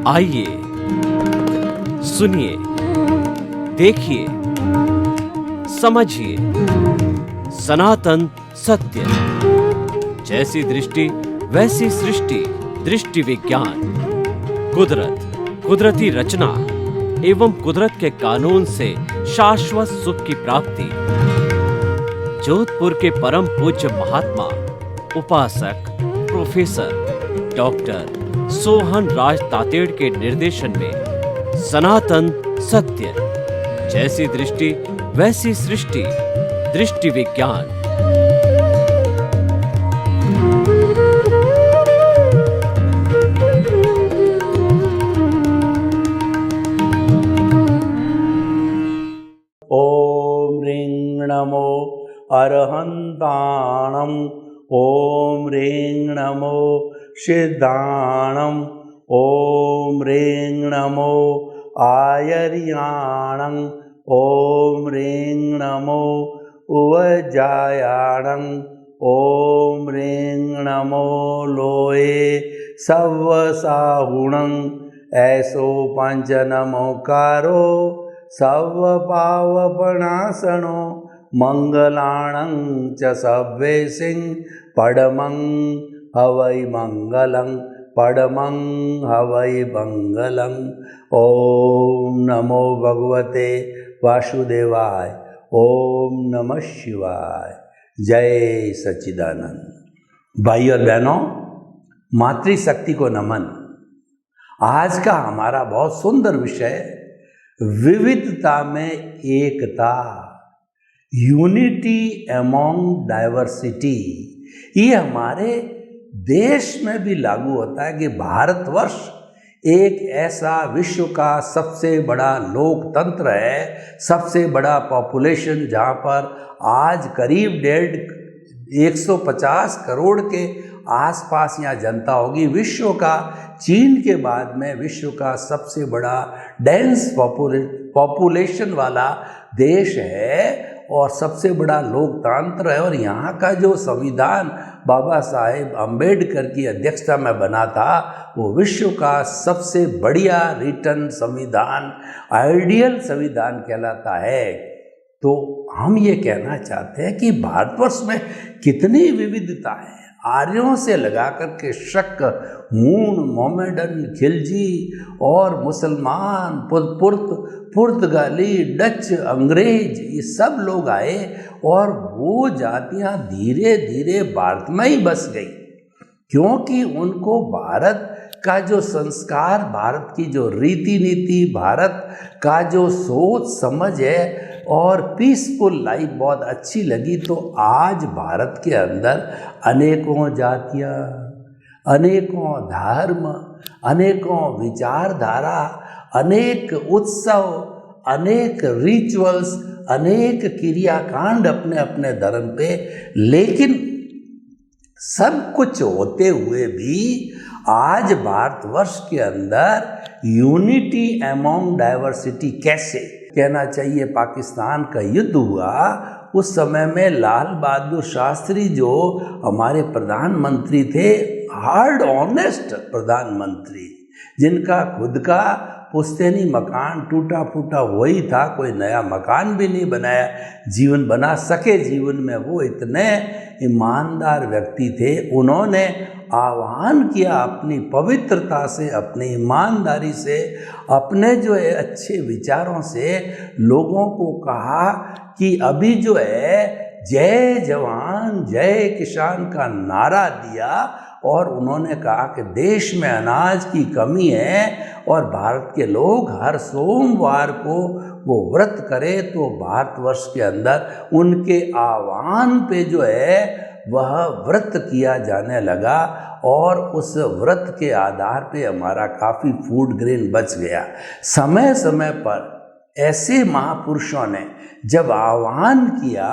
आइए सुनिए, देखिए, समझिए सनातन सत्य। जैसी दृष्टि वैसी सृष्टि, दृष्टि विज्ञान। कुदरत, कुदरती रचना एवं कुदरत के कानून से शाश्वत सुख की प्राप्ति। जोधपुर के परम पूज्य महात्मा उपासक प्रोफेसर डॉक्टर सोहन राज तातेड़ के निर्देशन में सनातन सत्य। जैसी दृष्टि वैसी सृष्टि, दृष्टि विज्ञान। ओम ह्रीं नमो अरहन्ताणम्। ओम ह्रीं नमो सिद्धाणम्। ओम ह्रीं नमो आयर्याणम्। ओम ह्रीं नमो उवजायाणम्। ओम ह्रीं नमो लोये सव्वसाहुणम्। ऐसो पंच नमोकारो सव पावपनाशनो मंगलाणं च सव्वे सिंह पडमं हवै मंगलं। पडमं हवै मंगलं। ओम नमो भगवते वासुदेवाय। ओम नमः शिवाय। जय सच्चिदानंद। भाई और बहनों, मातृशक्ति को नमन। आज का हमारा बहुत सुंदर विषय विविधता में एकता, यूनिटी एमॉन्ग डाइवर्सिटी। ये हमारे देश में भी लागू होता है कि भारतवर्ष एक ऐसा विश्व का सबसे बड़ा लोकतंत्र है, सबसे बड़ा पॉपुलेशन, जहाँ पर आज करीब 150 करोड़ के आसपास यहाँ जनता होगी। विश्व का, चीन के बाद में विश्व का सबसे बड़ा डेंस पॉपुलेशन वाला देश है और सबसे बड़ा लोकतंत्र है। और यहाँ का जो संविधान बाबा साहेब अम्बेडकर की अध्यक्षता में बना था, वो विश्व का सबसे बढ़िया रिटर्न संविधान, आइडियल संविधान कहलाता है। तो हम ये कहना चाहते हैं कि भारतवर्ष में कितनी विविधता है। आर्यों से लगाकर के शक, मून, मोमेडन, खिलजी और मुसलमान, पुर्तगाली, डच, अंग्रेज, ये सब लोग आए और वो जातियां धीरे धीरे भारत में ही बस गई, क्योंकि उनको भारत का जो संस्कार, भारत की जो रीति नीति, भारत का जो सोच समझ है और पीसफुल लाइफ बहुत अच्छी लगी। तो आज भारत के अंदर अनेकों जातियाँ, अनेकों धर्म, अनेकों विचारधारा, अनेक उत्सव, अनेक रिचुअल्स, अनेक क्रियाकांड अपने अपने धर्म पे, लेकिन सब कुछ होते हुए भी आज भारतवर्ष के अंदर यूनिटी एमॉन्ग डाइवर्सिटी कैसे कहना चाहिए। पाकिस्तान का युद्ध हुआ, उस समय में लाल बहादुर शास्त्री जो हमारे प्रधानमंत्री थे, हार्ड ऑनेस्ट प्रधानमंत्री, जिनका खुद का पुश्तैनी मकान टूटा फूटा वही था, कोई नया मकान भी नहीं बनाया, जीवन बना सके जीवन में, वो इतने ईमानदार व्यक्ति थे। उन्होंने आह्वान किया अपनी पवित्रता से, अपनी ईमानदारी से, अपने जो है अच्छे विचारों से लोगों को कहा कि अभी जो है जय जवान जय किसान का नारा दिया और उन्होंने कहा कि देश में अनाज की कमी है और भारत के लोग हर सोमवार को वो व्रत करें। तो भारतवर्ष के अंदर उनके आह्वान पे जो है वह व्रत किया जाने लगा और उस व्रत के आधार पे हमारा काफ़ी फूड ग्रेन बच गया। समय समय पर ऐसे महापुरुषों ने जब आह्वान किया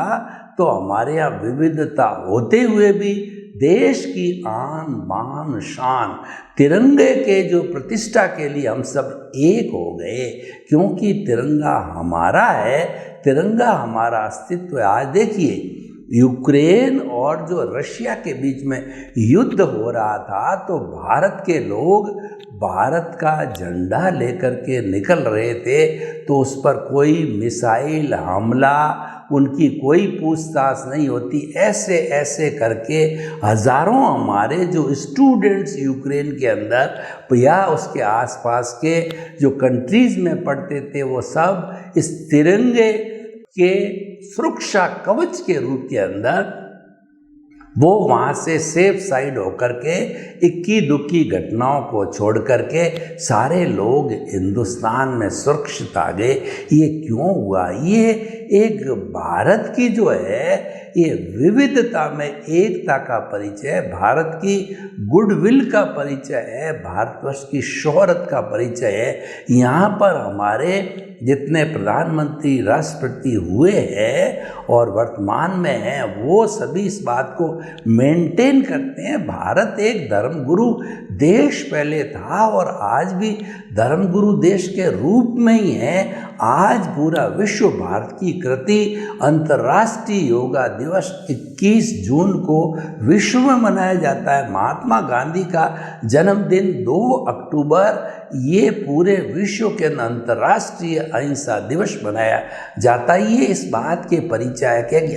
तो हमारे यहाँ विविधता होते हुए भी देश की आन बान शान, तिरंगे के जो प्रतिष्ठा के लिए हम सब एक हो गए, क्योंकि तिरंगा हमारा है, तिरंगा हमारा अस्तित्व है। आज देखिए यूक्रेन और जो रशिया के बीच में युद्ध हो रहा था तो भारत के लोग भारत का झंडा लेकर के निकल रहे थे, तो उस पर कोई मिसाइल हमला, उनकी कोई पूछताछ नहीं होती। ऐसे ऐसे करके हजारों हमारे जो स्टूडेंट्स यूक्रेन के अंदर या उसके आसपास के जो कंट्रीज में पढ़ते थे, वो सब इस तिरंगे के सुरक्षा कवच के रूप के अंदर वो वहाँ से सेफ साइड होकर के इक्की दुक्की घटनाओं को छोड़ करके सारे लोग हिंदुस्तान में सुरक्षित आ गए। ये क्यों हुआ? ये एक भारत की जो है ये विविधता में एकता का परिचय है, भारत की गुडविल का परिचय है, भारतवर्ष की शोहरत का परिचय है। यहाँ पर हमारे जितने प्रधानमंत्री राष्ट्रपति हुए हैं और वर्तमान में हैं, वो सभी इस बात को मेंटेन करते हैं। भारत एक धर्मगुरु देश पहले था और आज भी धर्मगुरु देश के रूप में ही है। आज पूरा विश्व भारत की कृति अंतर्राष्ट्रीय योगा दिवस 21 जून को विश्व में मनाया जाता है। महात्मा गांधी का जन्मदिन 2 अक्टूबर ये पूरे विश्व के अंतर्राष्ट्रीय अहिंसा दिवस मनाया जाता है। ये इस बात के परिचय है कि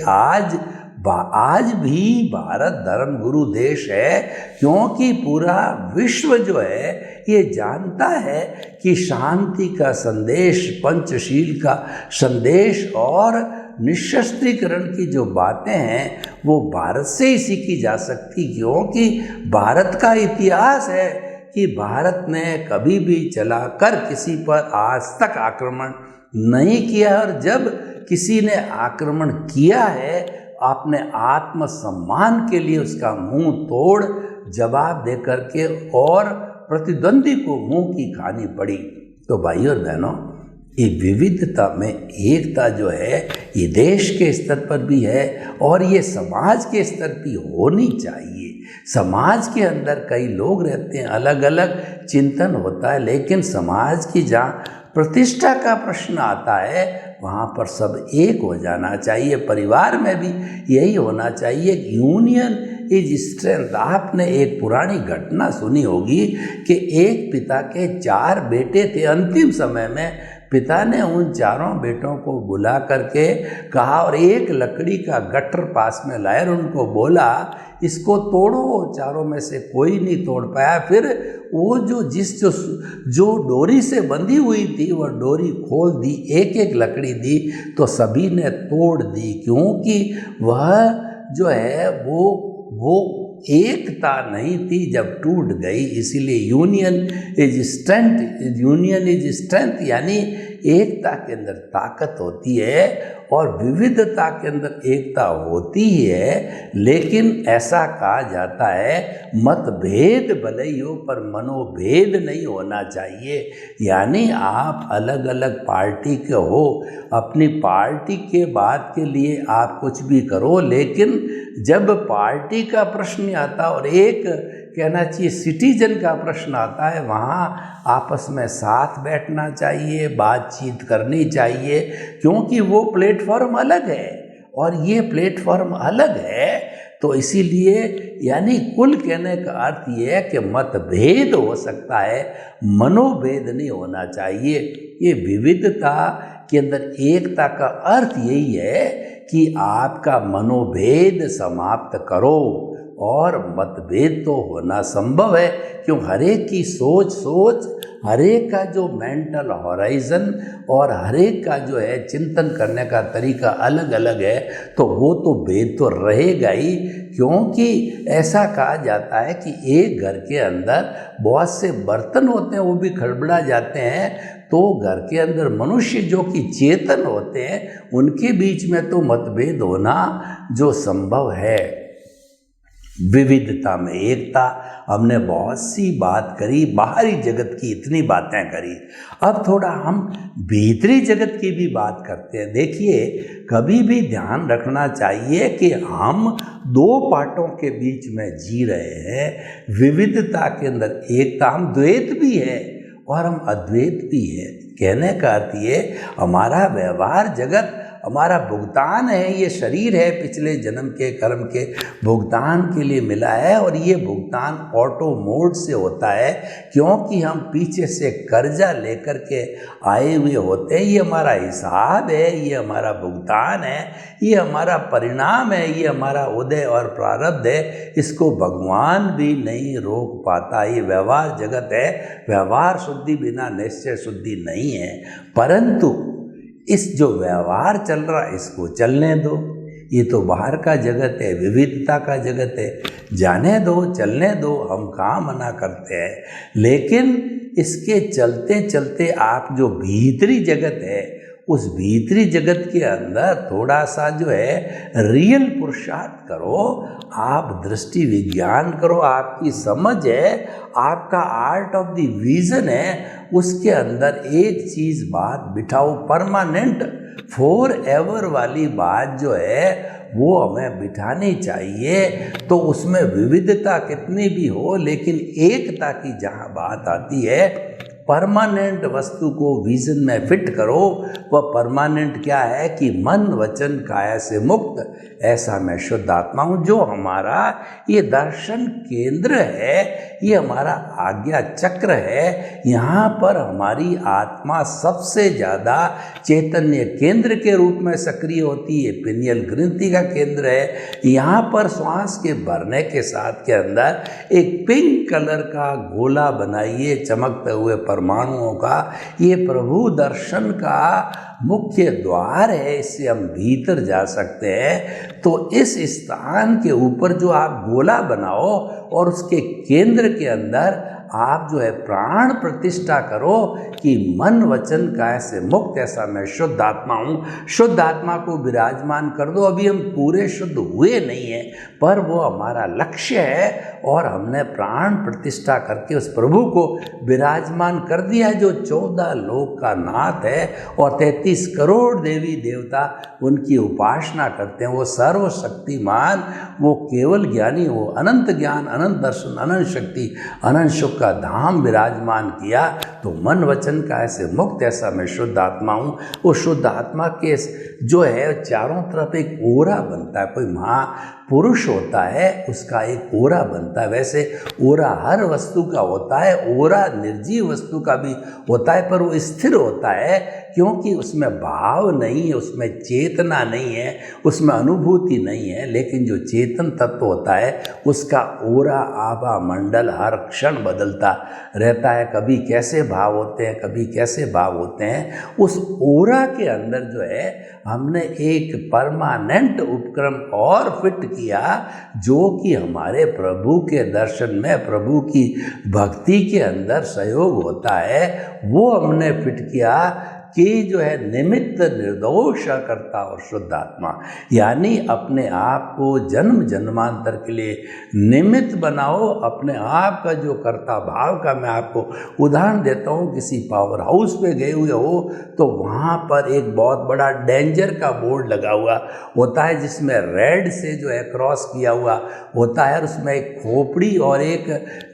आज भी भारत धर्मगुरु देश है, क्योंकि पूरा विश्व जो है ये जानता है कि शांति का संदेश, पंचशील का संदेश और निशस्त्रीकरण की जो बातें हैं वो भारत से ही सीखी जा सकती, क्योंकि भारत का इतिहास है कि भारत ने कभी भी चलाकर किसी पर आज तक आक्रमण नहीं किया, और जब किसी ने आक्रमण किया है आपने आत्मसम्मान के लिए उसका मुंह तोड़ जवाब दे करके और प्रतिद्वंदी को मुंह की खानी पड़ी। तो भाइयों और बहनों, ये विविधता में एकता जो है ये देश के स्तर पर भी है और ये समाज के स्तर पर होनी चाहिए। समाज के अंदर कई लोग रहते हैं, अलग अलग चिंतन होता है, लेकिन समाज की जहाँ प्रतिष्ठा का प्रश्न आता है वहाँ पर सब एक हो जाना चाहिए। परिवार में भी यही होना चाहिए। Union is strength. आपने एक पुरानी घटना सुनी होगी कि एक पिता के 4 बेटे थे। अंतिम समय में पिता ने उन चारों बेटों को बुला करके कहा और एक लकड़ी का गट्टर पास में लाया और उनको बोला इसको तोड़ो। चारों में से कोई नहीं तोड़ पाया। फिर वो जो डोरी से बंधी हुई थी वह डोरी खोल दी, एक एक लकड़ी दी तो सभी ने तोड़ दी, क्योंकि वह जो है वो एकता नहीं थी जब टूट गई। इसीलिए यूनियन इज स्ट्रेंथ, यानी एकता के अंदर ताकत होती है और विविधता के अंदर एकता होती है। लेकिन ऐसा कहा जाता है मतभेद भले ही हो पर मनोभेद नहीं होना चाहिए। यानी आप अलग अलग पार्टी के हो, अपनी पार्टी के बात के लिए आप कुछ भी करो, लेकिन जब पार्टी का प्रश्न आता और एक कहना चाहिए सिटीजन का प्रश्न आता है, वहाँ आपस में साथ बैठना चाहिए, बातचीत करनी चाहिए, क्योंकि वो प्लेटफॉर्म अलग है और ये प्लेटफॉर्म अलग है। तो इसीलिए यानी कुल कहने का अर्थ ये है कि मतभेद हो सकता है, मनोभेद नहीं होना चाहिए। ये विविधता के अंदर एकता का अर्थ यही है कि आपका मनोभेद समाप्त करो और मतभेद तो होना संभव है, क्यों हरेक की सोच हरेक का जो मेंटल हॉराइजन और हरेक का जो है चिंतन करने का तरीका अलग अलग है, तो वो तो भेद तो रहेगा ही। क्योंकि ऐसा कहा जाता है कि एक घर के अंदर बहुत से बर्तन होते हैं, वो भी खड़बड़ा जाते हैं, तो घर के अंदर मनुष्य जो कि चेतन होते हैं उनके बीच में तो मतभेद होना जो संभव है। विविधता में एकता, हमने बहुत सी बात करी, बाहरी जगत की इतनी बातें करी, अब थोड़ा हम भीतरी जगत की भी बात करते हैं। देखिए, कभी भी ध्यान रखना चाहिए कि हम 2 पार्टों के बीच में जी रहे हैं। विविधता के अंदर एकता, हम द्वैत भी है और हम अद्वैत भी है। कहने का अर्थ ये, हमारा व्यवहार जगत हमारा भुगतान है, ये शरीर है पिछले जन्म के कर्म के भुगतान के लिए मिला है, और ये भुगतान ऑटो मोड से होता है क्योंकि हम पीछे से कर्जा लेकर के आए हुए होते हैं। ये हमारा हिसाब है, ये हमारा भुगतान है, ये हमारा परिणाम है, ये हमारा उदय और प्रारब्ध है। इसको भगवान भी नहीं रोक पाता। ये व्यवहार जगत है, व्यवहार शुद्धि बिना निश्चय शुद्धि नहीं है। परंतु इस जो व्यवहार चल रहा है इसको चलने दो। ये तो बाहर का जगत है, विविधता का जगत है, जाने दो, चलने दो, हम कहाँ मना करते हैं। लेकिन इसके चलते चलते आप जो भीतरी जगत है, उस भीतरी जगत के अंदर थोड़ा सा जो है रियल पुरुषार्थ करो, आप दृष्टि विज्ञान करो, आपकी समझ है, आपका आर्ट ऑफ द विजन है, उसके अंदर एक चीज़ बात बिठाओ, परमानेंट फॉर एवर वाली बात जो है वो हमें बिठानी चाहिए। तो उसमें विविधता कितनी भी हो, लेकिन एकता की जहाँ बात आती है, परमानेंट वस्तु को विजन में फिट करो। वह परमानेंट क्या है कि मन वचन काया से मुक्त, ऐसा मैं शुद्ध आत्मा हूँ। जो हमारा ये दर्शन केंद्र है, ये हमारा आज्ञा चक्र है, यहाँ पर हमारी आत्मा सबसे ज़्यादा चैतन्य केंद्र के रूप में सक्रिय होती है। पिनियल ग्रंथि का केंद्र है। यहाँ पर श्वास के भरने के साथ के अंदर एक पिंक कलर का गोला बनाइए चमकते हुए परमाणुओं का। ये प्रभु दर्शन का मुख्य द्वार है, इससे हम भीतर जा सकते हैं। तो इस स्थान के ऊपर जो आप गोला बनाओ और उसके केंद्र के अंदर आप जो है प्राण प्रतिष्ठा करो कि मन वचन काया से मुक्त, ऐसा मैं शुद्ध आत्मा हूँ। शुद्ध आत्मा को विराजमान कर दो। अभी हम पूरे शुद्ध हुए नहीं हैं, पर वो हमारा लक्ष्य है और हमने प्राण प्रतिष्ठा करके उस प्रभु को विराजमान कर दिया है, जो 14 लोक का नाथ है और 33 करोड़ देवी देवता उनकी उपासना करते हैं। वो सर्वशक्तिमान, वो केवल ज्ञानी, वो अनंत ज्ञान, अनंत दर्शन, अनंत शक्ति, अनंत सुख का धाम विराजमान किया। तो मन वचन का ऐसे मुक्त, ऐसा मैं शुद्ध आत्मा हूँ। वो शुद्ध आत्मा के जो है चारों तरफ एक ओरा बनता है। कोई महापुरुष होता है, उसका एक ओरा बनता है। वैसे ओरा हर वस्तु का होता है, ओरा निर्जीव वस्तु का भी होता है, पर वो स्थिर होता है क्योंकि उसमें भाव नहीं है, उसमें चेतना नहीं है, उसमें अनुभूति नहीं है। लेकिन जो चेतन तत्व होता है उसका ओरा आभा मंडल हर क्षण बदलता रहता है। कभी कैसे भाव होते हैं, कभी कैसे भाव होते हैं। उस ओरा के अंदर जो है हमने एक परमानेंट उपक्रम और फिट किया, जो कि हमारे प्रभु के दर्शन में, प्रभु की भक्ति के अंदर सहयोग होता है। वो हमने फिट किया कि जो है निमित्त निर्दोष करता और शुद्ध आत्मा, यानी अपने आप को जन्म जन्मांतर के लिए निमित्त बनाओ। अपने आप का जो कर्ता भाव का मैं आपको उदाहरण देता हूँ। किसी पावर हाउस पे गए हुए हो तो वहाँ पर एक बहुत बड़ा डेंजर का बोर्ड लगा हुआ होता है, जिसमें रेड से जो है क्रॉस किया हुआ होता है, और उसमें एक खोपड़ी और एक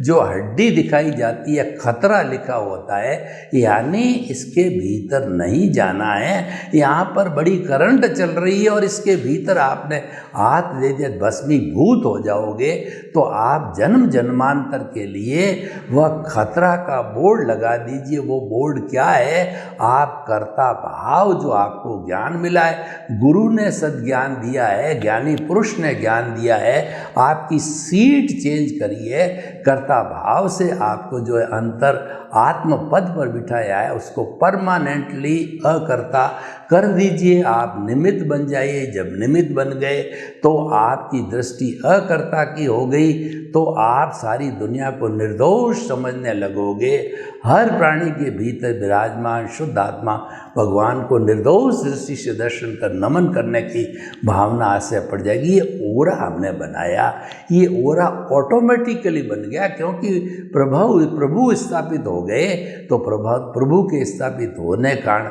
जो हड्डी दिखाई जाती है, खतरा लिखा होता है। यानी इसके भीतर नहीं जाना है। यहाँ पर बड़ी करंट चल रही है और इसके भीतर आपने हाथ दे दिया, भस्मीभूत हो जाओगे। तो आप जन्म जन्मांतर के लिए वह खतरा का बोर्ड लगा दीजिए। वो बोर्ड क्या है? आप कर्ता भाव, जो आपको ज्ञान मिला है, गुरु ने सद्ज्ञान दिया है, ज्ञानी पुरुष ने ज्ञान दिया है, आपकी सीट चेंज करिए। कर्ता भाव से आपको जो है अंतर आत्म पद पर बिठाया है, उसको परमानेंटली अकर्ता कर दीजिए। आप निमित्त बन जाइए। जब निमित्त बन गए तो आपकी दृष्टि अकर्ता की हो गई, तो आप सारी दुनिया को निर्दोष समझने लगोगे। हर प्राणी के भीतर विराजमान शुद्ध आत्मा भगवान को निर्दोष दृष्टि से दर्शन कर नमन करने की भावना आशय पड़ जाएगी। ये ओरा हमने बनाया, ये ओरा ऑटोमेटिकली बन गया, क्योंकि प्रभु स्थापित हो गए। तो प्रभु के स्थापित होने कारण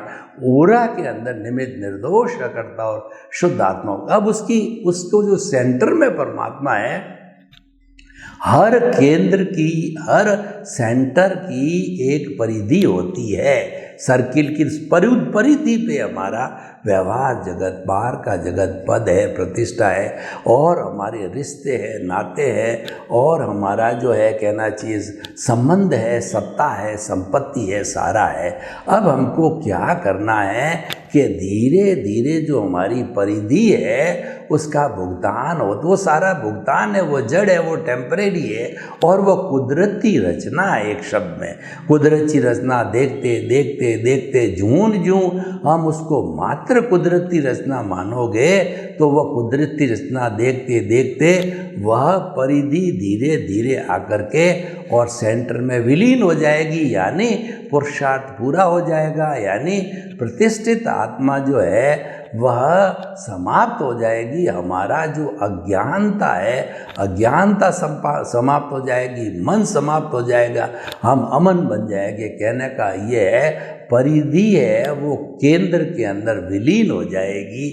ओरा के अंदर निमित्त निर्दोष करता और शुद्ध आत्मा। अब उसको जो सेंटर में परमात्मा है, हर केंद्र की, हर सेंटर की एक परिधि होती है। सर्किल की परिधि पे हमारा व्यवहार जगत, बाहर का जगत पद है, प्रतिष्ठा है, और हमारे रिश्ते हैं, नाते हैं, और हमारा जो है कहना चाहिए संबंध है, सत्ता है, संपत्ति है, सारा है। अब हमको क्या करना है कि धीरे धीरे जो हमारी परिधि है उसका भुगतान हो, तो वो सारा भुगतान है, वो जड़ है, वो टेम्परेरी है, और वो कुदरती रचना है। एक शब्द में कुदरती रचना देखते देखते देखते जूं हम उसको मात्र कुदरती रचना मानोगे तो वह कुदरती रचना देखते देखते वह परिधि धीरे धीरे आकर के और सेंटर में विलीन हो जाएगी, यानी पुरुषार्थ पूरा हो जाएगा, यानी प्रतिष्ठित आत्मा जो है वह समाप्त हो जाएगी। हमारा जो अज्ञानता है, अज्ञानता समाप्त हो जाएगी, मन समाप्त हो जाएगा, हम अमन बन जाएंगे। कहने का ये है, परिधि है वो केंद्र के अंदर विलीन हो जाएगी।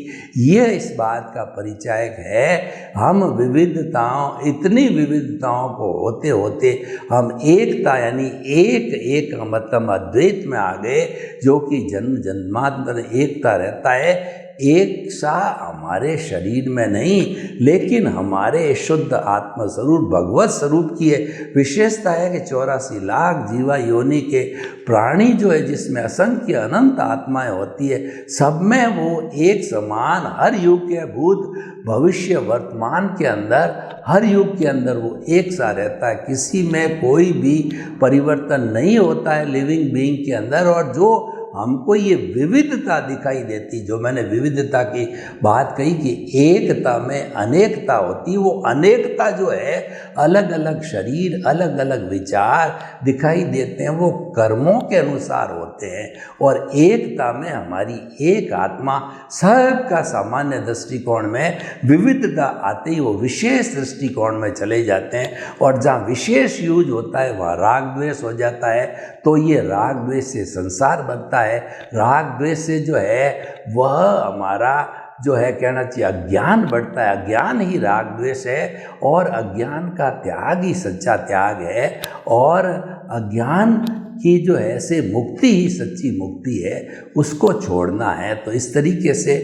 ये इस बात का परिचायक है। हम विविधताओं, इतनी विविधताओं को होते होते हम एकता यानी एक का मतलब अद्वैत में आ गए, जो कि जन्म जन्मांतर एकता रहता है। एक सा हमारे शरीर में नहीं, लेकिन हमारे शुद्ध आत्म स्वरूप भगवत स्वरूप की है विशेषता है कि 84 लाख जीवा योनि के प्राणी जो है, जिसमें असंख्य अनंत आत्माएं होती है, सब में वो एक समान, हर युग के भूत भविष्य वर्तमान के अंदर, हर युग के अंदर वो एक सा रहता है। किसी में कोई भी परिवर्तन नहीं होता है लिविंग बीइंग के अंदर। और जो हमको ये विविधता दिखाई देती, जो मैंने विविधता की बात कही कि एकता में अनेकता होती, वो अनेकता जो है अलग अलग शरीर, अलग अलग विचार दिखाई देते हैं, वो कर्मों के अनुसार होते हैं। और एकता में हमारी एक आत्मा, सबका सामान्य दृष्टिकोण में विविधता आते ही वो विशेष दृष्टिकोण में चले जाते हैं। और जहाँ विशेष यूज होता है वहाँ राग द्वेष हो जाता है। तो ये राग द्वेष से संसार बनता है। राग द्वेष से जो है वह हमारा जो है कहना चाहिए अज्ञान बढ़ता है। अज्ञान ही राग द्वेष है, और अज्ञान का त्याग ही सच्चा त्याग है, और अज्ञान की जो है से मुक्ति ही सच्ची मुक्ति है, उसको छोड़ना है। तो इस तरीके से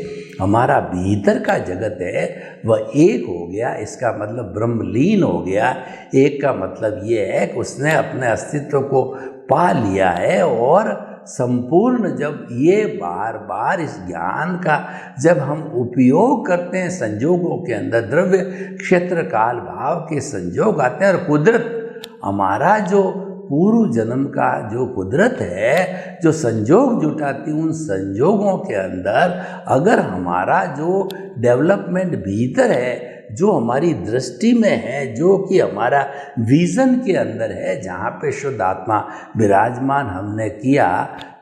हमारा भीतर का जगत है वह एक हो गया, इसका मतलब ब्रह्मलीन हो गया। एक का मतलब ये है कि उसने अपने अस्तित्व को पा लिया है। और संपूर्ण जब ये बार बार इस ज्ञान का जब हम उपयोग करते हैं संजोगों के अंदर, द्रव्य क्षेत्र काल भाव के संजोग आते हैं, और कुदरत हमारा जो पूर्व जन्म का जो कुदरत है, जो संजोग जुटाती, उन संजोगों के अंदर अगर हमारा जो डेवलपमेंट भीतर है, जो हमारी दृष्टि में है, जो कि हमारा विजन के अंदर है, जहाँ पे शुद्ध आत्मा विराजमान हमने किया,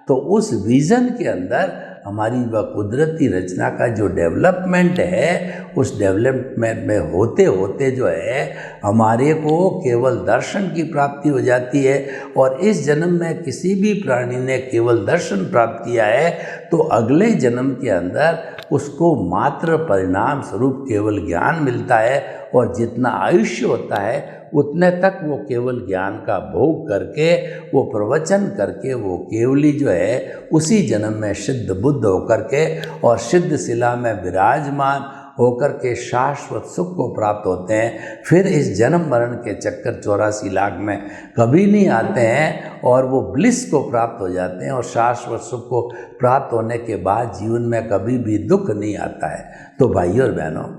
तो उस विजन के अंदर हमारी वह कुदरती रचना का जो डेवलपमेंट है, उस डेवलपमेंट में होते होते जो है हमारे को केवल दर्शन की प्राप्ति हो जाती है। और इस जन्म में किसी भी प्राणी ने केवल दर्शन प्राप्त किया है तो अगले जन्म के अंदर उसको मात्र परिणाम स्वरूप केवल ज्ञान मिलता है। और जितना आयुष्य होता है उतने तक वो केवल ज्ञान का भोग करके, वो प्रवचन करके, वो केवली जो है उसी जन्म में सिद्ध बुद्ध होकर के और सिद्ध शिला में विराजमान होकर के शाश्वत सुख को प्राप्त होते हैं। फिर इस जन्म मरण के चक्कर 84 लाख में कभी नहीं आते हैं, और वो ब्लिस को प्राप्त हो जाते हैं। और शाश्वत सुख को प्राप्त होने के बाद जीवन में कभी भी दुख नहीं आता है। तो भाइयों और बहनों,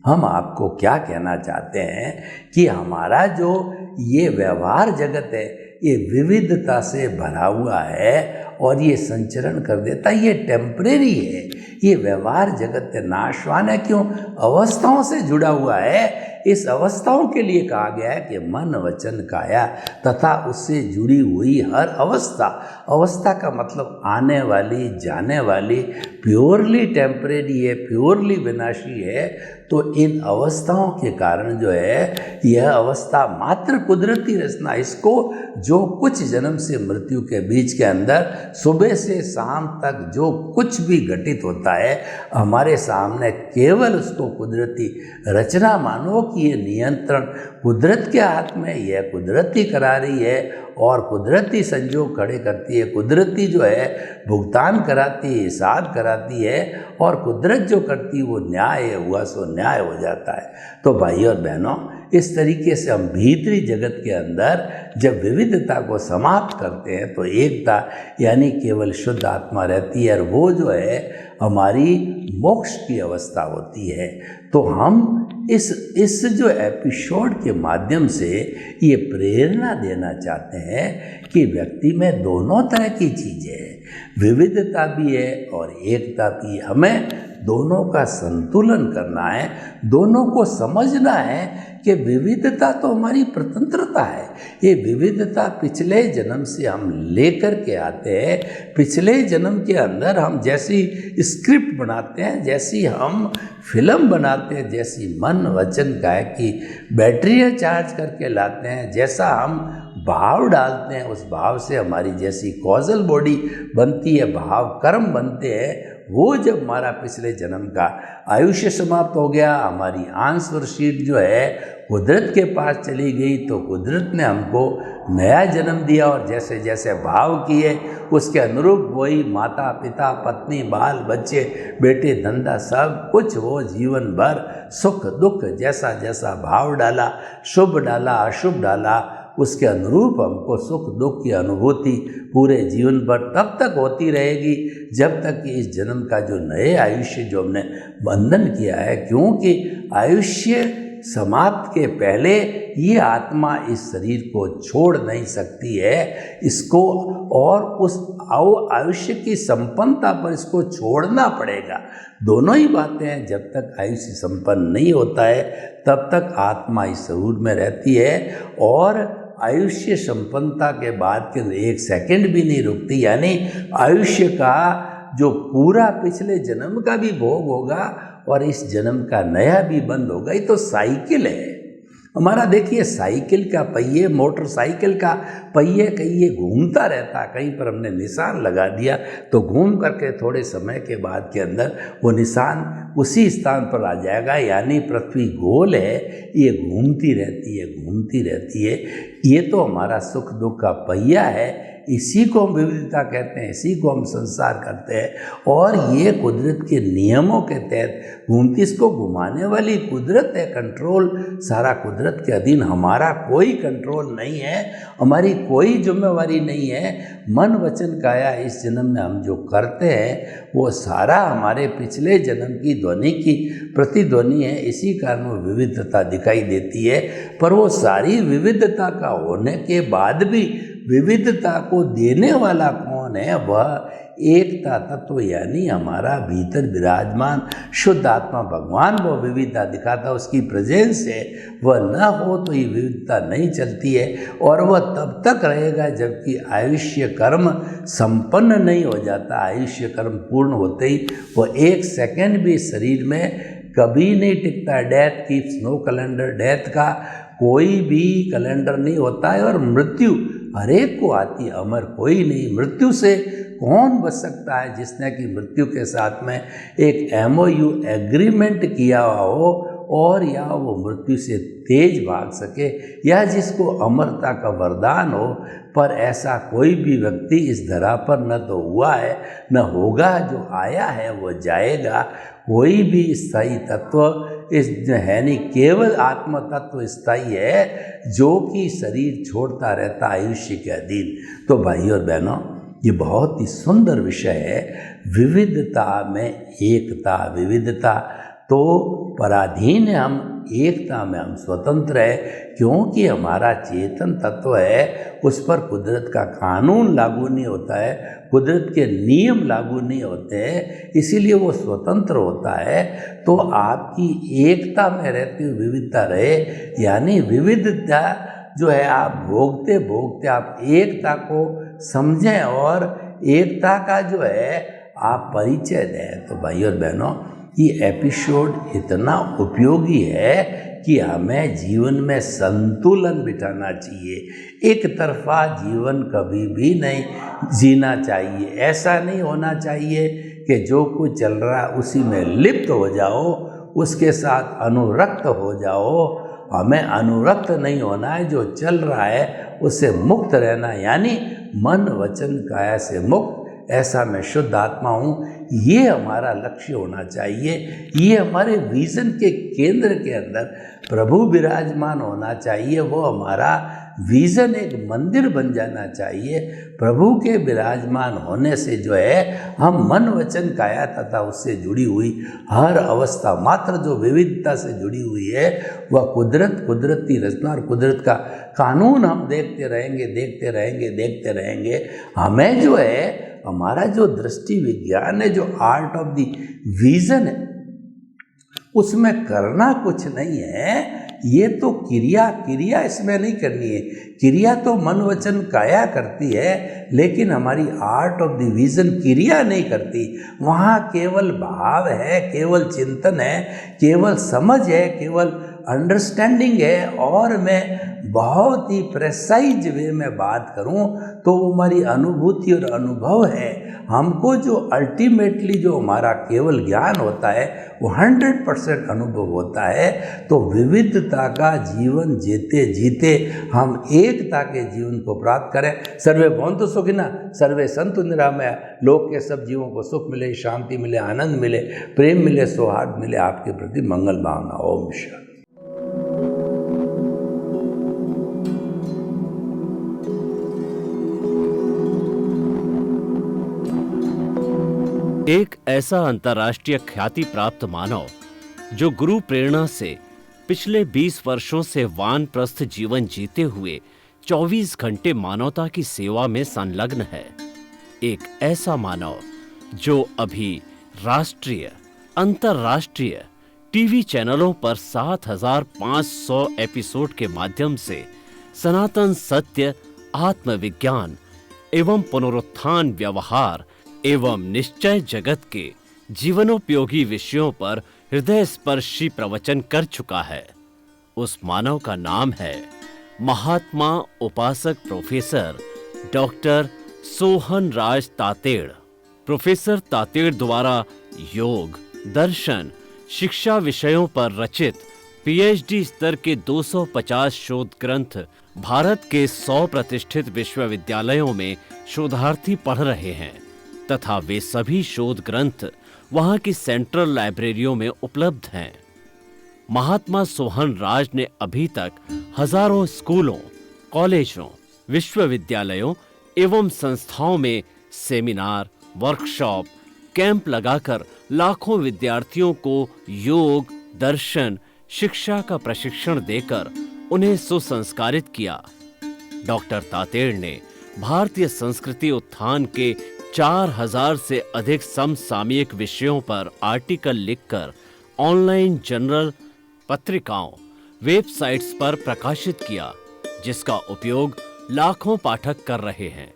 हम आपको क्या कहना चाहते हैं कि हमारा जो ये व्यवहार जगत है, ये विविधता से भरा हुआ है और ये संचरण कर देता है। ये टेम्परेरी है, ये व्यवहार जगत नाशवान है। क्यों? अवस्थाओं से जुड़ा हुआ है। इस अवस्थाओं के लिए कहा गया है कि मन वचन काया तथा उससे जुड़ी हुई हर अवस्था, अवस्था का मतलब आने वाली, जाने वाली, प्योरली टेम्परेरी है, प्योरली विनाशी है। तो इन अवस्थाओं के कारण जो है यह अवस्था मात्र कुदरती रचना, इसको जो कुछ जन्म से मृत्यु के बीच के अंदर सुबह से शाम तक जो कुछ भी घटित होता है हमारे सामने, केवल उसको कुदरती रचना मानो कि ये नियंत्रण कुदरत के हाथ में, यह कुदरत ही करा रही है। और कुदरती संजोग खड़े करती है, कुदरती जो है भुगतान कराती है, हिसाब कराती है, और कुदरत जो करती है वो न्याय हुआ सो न्याय हो जाता है। तो भाई और बहनों, इस तरीके से हम भीतरी जगत के अंदर जब विविधता को समाप्त करते हैं तो एकता यानी केवल शुद्ध आत्मा रहती है, और वो जो है हमारी मोक्ष की अवस्था होती है। तो हम इस जो एपिसोड के माध्यम से ये प्रेरणा देना चाहते हैं कि व्यक्ति में दोनों तरह की चीज़ें हैं, विविधता भी है और एकता भी है। हमें दोनों का संतुलन करना है, दोनों को समझना है कि विविधता तो हमारी स्वतंत्रता है। ये विविधता पिछले जन्म से हम लेकर के आते हैं। पिछले जन्म के अंदर हम जैसी स्क्रिप्ट बनाते हैं, जैसी हम फिल्म बनाते हैं, जैसी मन वचन गायकी बैटरियाँ चार्ज करके लाते हैं, जैसा हम भाव डालते हैं, उस भाव से हमारी जैसी कॉजल बॉडी बनती है, भाव कर्म बनते हैं। वो जब हमारा पिछले जन्म का आयुष्य समाप्त हो गया, हमारी आंसर शीट जो है कुदरत के पास चली गई, तो कुदरत ने हमको नया जन्म दिया, और जैसे जैसे भाव किए उसके अनुरूप वही माता पिता पत्नी बाल बच्चे बेटे धंधा सब कुछ वो जीवन भर सुख दुख जैसा जैसा भाव डाला, शुभ डाला अशुभ डाला, उसके अनुरूप हमको सुख दुख की अनुभूति पूरे जीवन भर तब तक होती रहेगी जब तक कि इस जन्म का जो नए आयुष्य जो हमने बंधन किया है, क्योंकि आयुष्य समाप्त के पहले ये आत्मा इस शरीर को छोड़ नहीं सकती है इसको, और उस आयुष्य की संपन्नता पर इसको छोड़ना पड़ेगा। दोनों ही बातें हैं। जब तक आयुष्य संपन्न नहीं होता है तब तक आत्मा इस शरीर में रहती है, और आयुष्य संपन्नता के बाद के एक सेकंड भी नहीं रुकती, यानी आयुष्य का जो पूरा पिछले जन्म का भी भोग होगा और इस जन्म का नया भी बंद होगा। ये तो साइकिल है हमारा। देखिए साइकिल का पहिए, मोटरसाइकिल का पहिए कहीं घूमता रहता है, कहीं पर हमने निशान लगा दिया तो घूम करके थोड़े समय के बाद के अंदर वो निशान उसी स्थान पर आ जाएगा। यानी पृथ्वी गोल है, ये घूमती रहती है घूमती रहती है। ये तो हमारा सुख दुख का पहिया है, इसी को हम विविधता कहते हैं, इसी को हम संसार करते हैं, और ये कुदरत के नियमों के तहत घूमती, इसको घुमाने वाली कुदरत है। कंट्रोल सारा कुदरत के अधीन, हमारा कोई कंट्रोल नहीं है, हमारी कोई जिम्मेवारी नहीं है। मन वचन काया इस जन्म में हम जो करते हैं वो सारा हमारे पिछले जन्म की ध्वनि की प्रतिध्वनि है, इसी कारण वो विविधता दिखाई देती है। पर वो सारी विविधता का होने के बाद भी विविधता को देने वाला कौन है? वह एकता तत्व यानी हमारा भीतर विराजमान शुद्ध आत्मा भगवान वो विविधता दिखाता, उसकी प्रेजेंस है। वह न हो तो ये विविधता नहीं चलती है, और वह तब तक रहेगा जबकि आयुष्य कर्म संपन्न नहीं हो जाता। आयुष्य कर्म पूर्ण होते ही वह एक सेकंड भी शरीर में कभी नहीं टिकता। Death keeps no calendar, death का कोई भी कैलेंडर नहीं होता है, और मृत्यु हर एक को आती है, अमर कोई नहीं। मृत्यु से कौन बच सकता है? जिसने कि मृत्यु के साथ में एक MOU एग्रीमेंट किया हुआ हो, और या वो मृत्यु से तेज भाग सके, या जिसको अमरता का वरदान हो। पर ऐसा कोई भी व्यक्ति इस धरा पर न तो हुआ है न होगा। जो आया है वो जाएगा। कोई भी स्थायी तत्व इस है नहीं, केवल आत्म तत्व स्थायी है जो कि शरीर छोड़ता रहता आयुष्य के अधीन। तो भाई और बहनों, ये बहुत ही सुंदर विषय है। विविधता में एकता, विविधता तो पराधीन है, हम एकता में हम स्वतंत्र है, क्योंकि हमारा चेतन तत्व है, उस पर कुदरत का कानून लागू नहीं होता है, कुदरत के नियम लागू नहीं होते हैं, इसीलिए वो स्वतंत्र होता है। तो आपकी एकता में रहती हुई विविधता रहे, यानी विविधता जो है आप भोगते भोगते आप एकता को समझें और एकता का जो है आप परिचय दें। तो भाई और बहनों, ये एपिसोड इतना उपयोगी है कि हमें जीवन में संतुलन बिठाना चाहिए। एक तरफा जीवन कभी भी नहीं जीना चाहिए। ऐसा नहीं होना चाहिए कि जो कुछ चल रहा है उसी में लिप्त हो जाओ, उसके साथ अनुरक्त हो जाओ। हमें अनुरक्त नहीं होना है, जो चल रहा है उससे मुक्त रहना, यानी मन वचन काया से मुक्त, ऐसा मैं शुद्ध आत्मा हूँ, ये हमारा लक्ष्य होना चाहिए। ये हमारे विज़न के केंद्र के अंदर प्रभु विराजमान होना चाहिए। वो हमारा विज़न एक मंदिर बन जाना चाहिए। प्रभु के विराजमान होने से जो है हम मन वचन काया तथा उससे जुड़ी हुई हर अवस्था मात्र जो विविधता से जुड़ी हुई है, वह कुदरती रचना और कुदरत का कानून हम देखते रहेंगे। हमें जो है हमारा जो दृष्टि विज्ञान है, जो आर्ट ऑफ द विजन है, उसमें करना कुछ नहीं है। ये तो क्रिया इसमें नहीं करनी है। क्रिया तो मन वचन काया करती है, लेकिन हमारी आर्ट ऑफ द विजन क्रिया नहीं करती। वहाँ केवल भाव है, केवल चिंतन है, केवल समझ है, केवल अंडरस्टैंडिंग है। और मैं बहुत ही प्रेसाइज वे में बात करूं तो वो हमारी अनुभूति और अनुभव है। हमको जो अल्टीमेटली जो हमारा केवल ज्ञान होता है वो 100% अनुभव होता है। तो विविधता का जीवन जीते जीते हम एकता के जीवन को प्राप्त करें। सर्वे भवन्तु सुखिनः, सर्वे सन्तु निरामया। लोक के सब जीवों को सुख मिले, शांति मिले, आनंद मिले, प्रेम मिले, सौहार्द मिले, आपके प्रति मंगल भावना। ओम शांति। एक ऐसा अंतर्राष्ट्रीय ख्याति प्राप्त मानव जो गुरु प्रेरणा से पिछले 20 वर्षों से वानप्रस्थ जीवन जीते हुए 24 घंटे मानवता की सेवा में संलग्न है। एक ऐसा मानव जो अभी राष्ट्रीय, अंतर्राष्ट्रीय टीवी चैनलों पर 7,500 एपिसोड के माध्यम से सनातन सत्य, आत्मविज्ञान एवं पुनरुत्थान, व्यवहार एवं निश्चय जगत के जीवनोपयोगी विषयों पर हृदय स्पर्शी प्रवचन कर चुका है। उस मानव का नाम है महात्मा उपासक प्रोफेसर डॉक्टर सोहन राज तातेड़। प्रोफेसर तातेड़ द्वारा योग, दर्शन, शिक्षा विषयों पर रचित पीएचडी स्तर के 250 शोध ग्रंथ भारत के 100 प्रतिष्ठित विश्वविद्यालयों में शोधार्थी पढ़ रहे हैं तथा वे सभी शोध ग्रंथ वहां की सेंट्रल लाइब्रेरियों में उपलब्ध हैं। महात्मा सोहन राज ने अभी तक हजारों स्कूलों, कॉलेजों, विश्वविद्यालयों एवं संस्थाओं में सेमिनार, वर्कशॉप, कैंप लगाकर लाखों विद्यार्थियों को योग, दर्शन, शिक्षा का प्रशिक्षण देकर उन्हें सुसंस्कारित किया। डॉक्टर तातेड़ ने भारतीय संस्कृति उत्थान के 4000 से अधिक समसामयिक विषयों पर आर्टिकल लिखकर ऑनलाइन जर्नल, पत्रिकाओं, वेबसाइट्स पर प्रकाशित किया, जिसका उपयोग लाखों पाठक कर रहे हैं।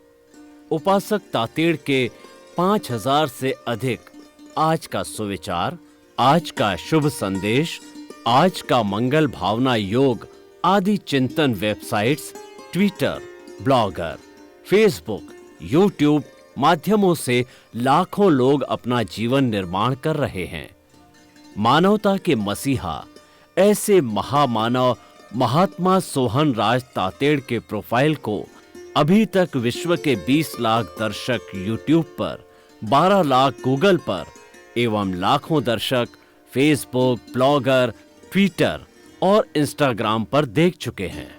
उपासक तातेड़ के 5000 से अधिक आज का सुविचार, आज का शुभ संदेश, आज का मंगल भावना योग आदि चिंतन websites, Twitter, blogger, Facebook, YouTube माध्यमों से लाखों लोग अपना जीवन निर्माण कर रहे हैं। मानवता के मसीहा ऐसे महामानव महात्मा सोहन राज तातेड़ के प्रोफाइल को अभी तक विश्व के 20 लाख दर्शक यूट्यूब पर, 12 लाख गूगल पर एवं लाखों दर्शक फेसबुक, ब्लॉगर, ट्विटर और इंस्टाग्राम पर देख चुके हैं।